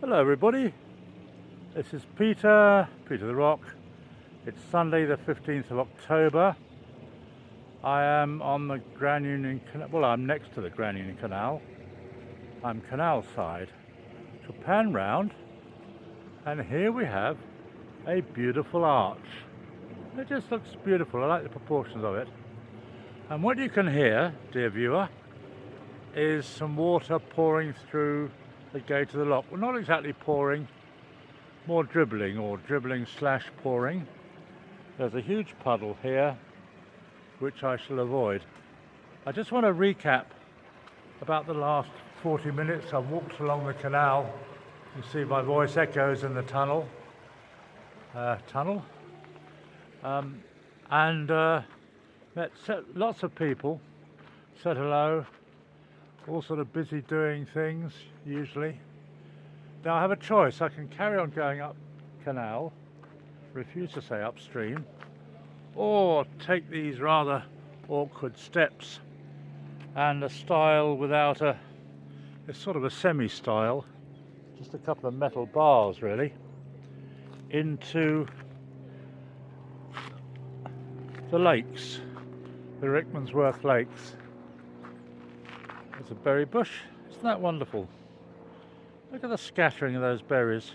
Hello everybody, this is Peter the Rock. It's Sunday the 15th of October. I am on the Grand Union Canal, well I'm next to the Grand Union Canal. I'm canal side. So pan round and here we have a beautiful arch. It just looks beautiful, I like the proportions of it. And what you can hear, dear viewer, is some water pouring through the gate of the lock. Well, not exactly pouring, more dribbling slash pouring. There's a huge puddle here which I shall avoid. I just want to recap about the last 40 minutes. I've walked along the canal. You see my voice echoes in the tunnel. Met lots of people, said hello, all sort of busy doing things usually. Now I have a choice. I can carry on going up canal, refuse to say upstream, or take these rather awkward steps and a stile without it's sort of a semi-stile, just a couple of metal bars really, into the lakes, the Rickmansworth Lakes. There's a berry bush. Isn't that wonderful? Look at the scattering of those berries.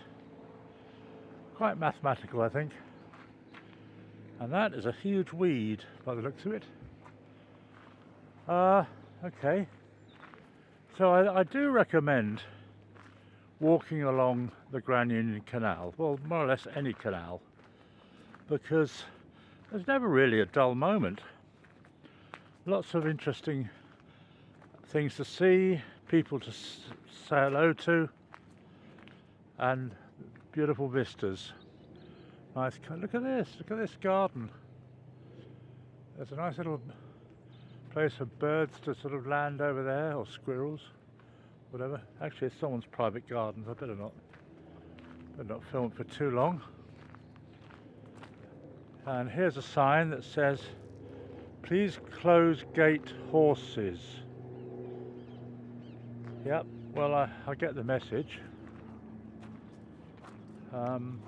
Quite mathematical, I think. And that is a huge weed by the looks of it. Okay. So I do recommend walking along the Grand Union Canal, well, more or less any canal, because there's never really a dull moment. Lots of interesting things to see, people to say hello to, and beautiful vistas. Nice. Look at this garden. There's a nice little place for birds to sort of land over there, or squirrels, whatever. Actually, it's someone's private garden, so I better not film it for too long. And here's a sign that says, "Please close gate, horses." Yep, well I get the message. Of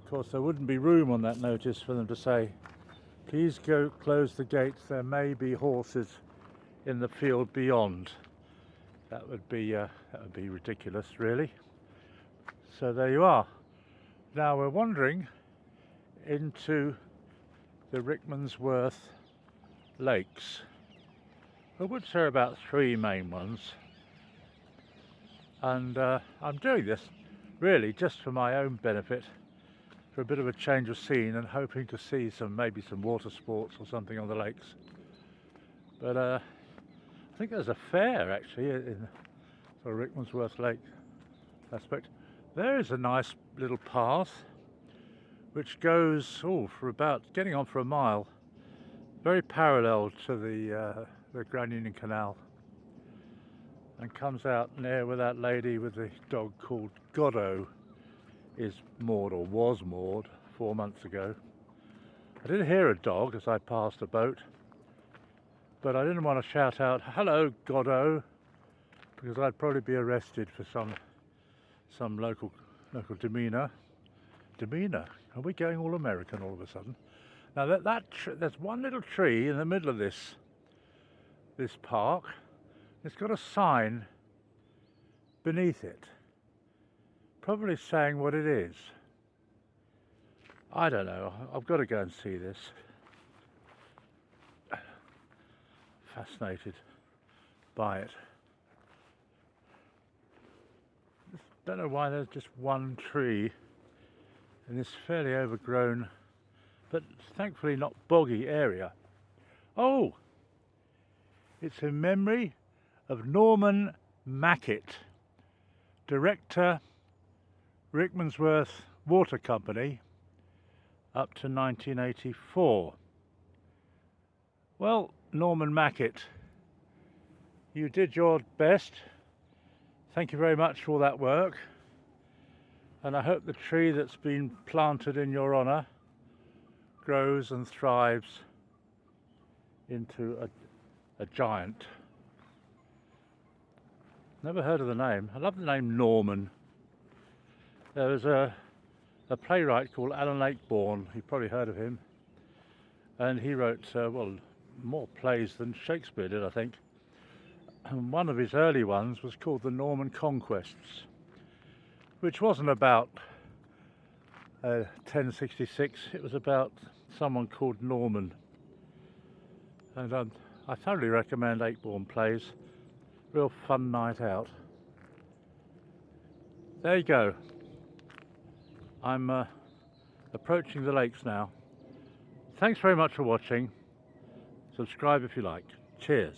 course there wouldn't be room on that notice for them to say, "Please go close the gates, there may be horses in the field beyond." That would be ridiculous really. So there you are. Now we're wandering into the Rickmansworth Lakes, of which there are about 3 main ones, and I'm doing this really just for my own benefit, for a bit of a change of scene, and hoping to see maybe some water sports or something on the lakes. But I think there's a fair actually in the Rickmansworth Lake aspect. There is a nice little path which goes for about getting on for a mile, very parallel to the Grand Union Canal, and comes out near where that lady with the dog called Godot is moored, or was moored 4 months ago. I did hear a dog as I passed a boat, but I didn't want to shout out, "Hello Godot," because I'd probably be arrested for some local demeanour. Are we going all American all of a sudden? Now there's one little tree in the middle of this park. It's got a sign beneath it, probably saying what it is. I don't know. I've got to go and see this. Fascinated by it. Don't know why there's just one tree in this fairly overgrown, but thankfully not boggy area. Oh! It's in memory of Norman Mackett, director, Rickmansworth Water Company, up to 1984. Well, Norman Mackett, you did your best. Thank you very much for all that work. And I hope the tree that's been planted in your honour grows and thrives into a giant. Never heard of the name. I love the name Norman. There was a playwright called Alan Ayckbourn. You've probably heard of him. And he wrote, well, more plays than Shakespeare did, I think. And one of his early ones was called The Norman Conquests, which wasn't about 1066. It was about someone called Norman. And I thoroughly recommend Ayckbourn plays. Real fun night out. There you go. I'm approaching the lakes now. Thanks very much for watching. Subscribe if you like. Cheers.